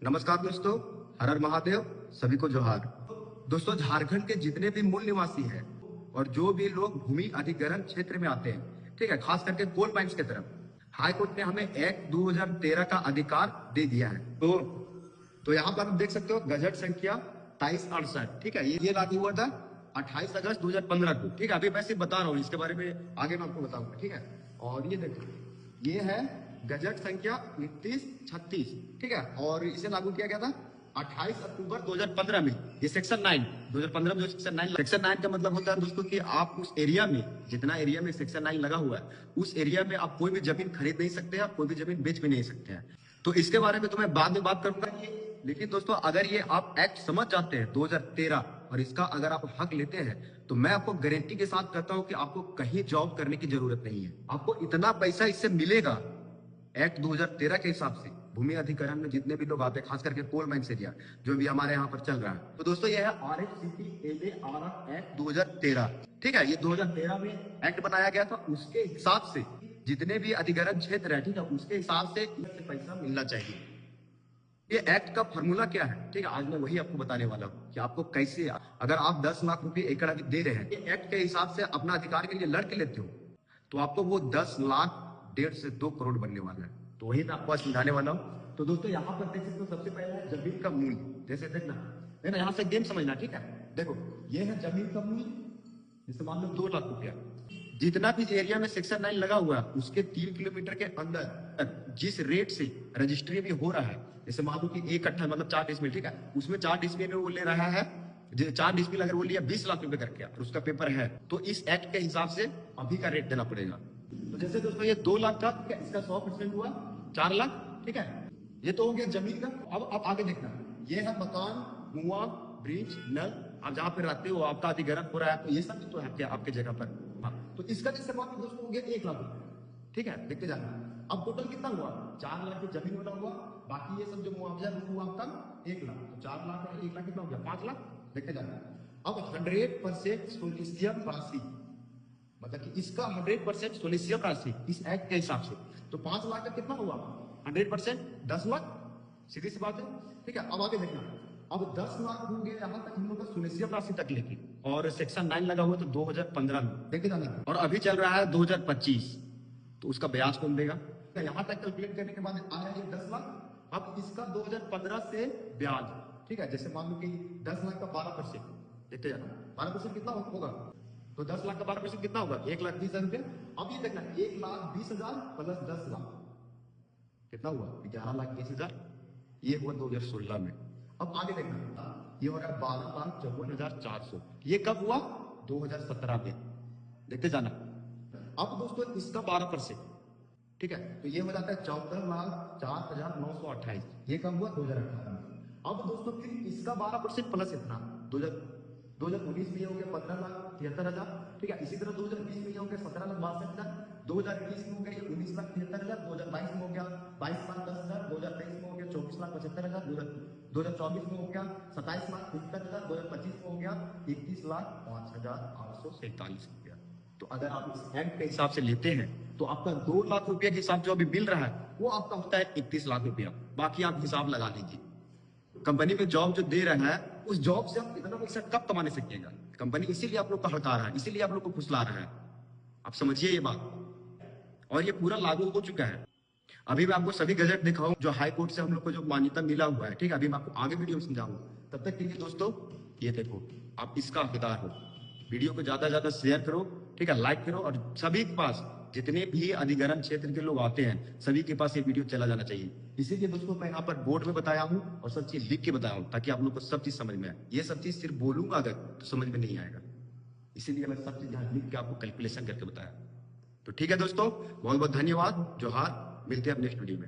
नमस्कार दोस्तों, हर हर महादेव, सभी को जोहार। दोस्तों, झारखंड के जितने भी मूल निवासी हैं और जो भी लोग भूमि अधिग्रहण क्षेत्र में आते हैं, ठीक है, खास करके कोल माइंस की तरफ, हाई कोर्ट ने हमें एक्ट 2013 का अधिकार दे दिया है। तो यहाँ पर आप देख सकते हो गजट संख्या 2368, ठीक है, ये लागू हुआ था 28 अगस्त 2015 को। ठीक है, अभी मैं सिर्फ बता रहा हूँ, इसके बारे में आगे मैं आपको बताऊंगा। ठीक है, और ये देखो, ये है गजट संख्या 2936, ठीक है, और इसे लागू किया गया था 28 अक्टूबर 2015 में। ये सेक्शन 9 2015 में जो सेक्शन 9 का मतलब होता है दोस्तों कि आप उस एरिया में, जितना एरिया में सेक्शन 9 लगा हुआ है, उस एरिया में आप कोई भी जमीन खरीद नहीं सकते हैं, कोई भी जमीन बेच भी नहीं सकते हैं। तो इसके बारे में तो मैं बाद में बात करूंगा। लेकिन दोस्तों, अगर ये आप एक्ट समझ जाते हैं 2013 और इसका अगर आप हक लेते हैं, तो मैं आपको गारंटी के साथ कहता हूं कि आपको कहीं जॉब करने की जरूरत नहीं है। आपको इतना पैसा इससे मिलेगा एक्ट 2013 के हिसाब से। भूमि अधिग्रहण में जितने भी लोग आते हैं, खास करके कोल माइंस एरिया जो भी हमारे यहाँ पर चल रहा है, तो दोस्तों ये है RFCP एक्ट 2013। ठीक है, ये 2013 में एक्ट बनाया गया था, उसके हिसाब से जितने भी अधिग्रहण क्षेत्र है, ठीक है, उसके हिसाब से पैसा मिलना चाहिए। ये एक्ट का फॉर्मूला क्या है, ठीक है, आज मैं वही आपको बताने वाला हूँ कि आपको कैसे, अगर आप 10 लाख रुपए एकड़ दे रहे हैं, एक्ट के हिसाब से अपना अधिकार के लिए लड़ के लेते हो, तो आपको वो 10 लाख 1.5 से 2 करोड़ बनने वाला है। तो वही मैं आपको समझाने वाला हूँ। तो दोस्तों, यहाँ पर देख सकते हो, सबसे पहले है जमीन का मूल्य। जैसे देखना यहाँ से गेम समझना, ठीक है। देखो, ये है जमीन का मूल्य, जैसे मान लो 2 लाख रुपया। जितना भी एरिया में सेक्शन 9 लगा हुआ है, उसके 3 किलोमीटर के अंदर जिस रेट से रजिस्ट्री भी हो रहा है, जैसे मान लो कि 1 कट्ठा मतलब 4 डिसमिल, ठीक है, उसमें 4 डिसमिल में वो ले रहा है, 4 डिसमिल अगर वो लिया 20 लाख रुपए करके और उसका पेपर है, तो इस एक्ट के हिसाब से अभी का रेट देना पड़ेगा। तो जैसे दोस्तों ये 2 लाख का, ठीक है, इसका 100% हुआ 4 लाख, ठीक है, ये तो हो गया जमीन का। अब आगे देखना, ये है मकान, कुआं, ब्रिज, नल, आप जहाँ पे रहते हो, आपका अधिग्रहण हो रहा है, तो ये सब तो है आपके जगह पर। हाँ, तो इसका जैसे मान लो दोस्तों हो गया 1 लाख रुपए, ठीक है, देखते जाना। अब टोटल कितना हुआ, 4 लाख की जमीन वाला हुआ, बाकी ये सब जो मुआवजा हुआ आपका 1 लाख, तो 4 लाख और 1 लाख कितना हो गया, 5 लाख, देखते जाना। अब 100% सोलिशियम राशि, मतलब कि इसका 100% सोलिशियम राशि इस एक्ट के हिसाब से, तो 5 लाख का कितना हुआ, 100% 10 लाख, सीधी सी बात है। ठीक है, अब आगे देखना, अब 10 लाख हो गए यहाँ तक हम लोग का सोलिशियम राशि तक लेके, और सेक्शन 9 लगा हुआ तो 2015 में, देखते जाना, और अभी चल रहा है 2025, तो उसका ब्याज कौन देगा। यहाँ तक कैलकुलेट करने के बाद आया ये 10 लाख। अब इसका 2015 से ब्याज, ठीक है, जैसे मान लो कि 10 लाख का 12%, देखते जाना 12% कितना होगा, तो 10 लाख का 12% कितना होगा, 1,20,000 रुपया। अब ये देखना, 1,20,000 प्लस 10 लाख कितना हुआ, 11,20,000, ये हुआ 2016 में। अब आगे देखना, ये हो रहा है 12,54,400, ये कब हुआ, 2017 में, देखते जाना। अब दोस्तों इसका 12%, ठीक है, तो ये हो जाता है 14,04,928, ये कब हुआ, 2018 में। अब दोस्तों फिर इसका 12% प्लस इतना 2019 में हो गया 15,73,000, ठीक है, इसी तरह 2020 में हो गया 17,62,000, 2021 में हो गया 19,73,000, 2022 में हो गया 22,10,000, 2023 में हो गया 24,75,000, 2024 में हो गया 27,75,000, 2025 में हो गया 21,05,847 रुपया। तो अगर आप इस एक्ट के हिसाब से लेते हैं, तो आपका 2 लाख रुपया के हिसाब जो अभी मिल रहा है, वो आपका होता है 31 लाख रुपया। बाकी आप हिसाब लगा लीजिए, कंपनी में जॉब जो दे रहा है, उस जॉब से आप इतना पैसा कब कमाने सकेगा। कंपनी इसीलिए आप लोग को हड़का रहा है, इसीलिए आप लोग को फुसला रहा है, आप समझिए ये बात। और ये पूरा लागू हो चुका है। अभी मैं आपको सभी गजट दिखाऊं जो हाई कोर्ट से हम लोग को जो मान्यता मिला हुआ है, ठीक है, अभी मैं आपको आगे वीडियो में समझाऊंगा। तब तक के लिए दोस्तों, ये देखो, आप इसका हकदार हो। वीडियो को ज्यादा से ज्यादा शेयर करो, ठीक है, लाइक करो, और सभी के पास, जितने भी अधिग्रहण क्षेत्र के लोग आते हैं, सभी के पास ये वीडियो चला जाना चाहिए। इसीलिए दोस्तों मैं यहाँ पर बोर्ड में बताया हूँ और सब चीज लिख के बताया हूँ, ताकि आप लोग को सब चीज समझ में आए। ये सब चीज सिर्फ बोलूंगा अगर, तो समझ में नहीं आएगा, इसीलिए मैं सब चीज यहाँ लिख के आपको कैलकुलेशन करके बताया। तो ठीक है दोस्तों, बहुत बहुत धन्यवाद, जोहार, मिलते हैं अब नेक्स्ट वीडियो में।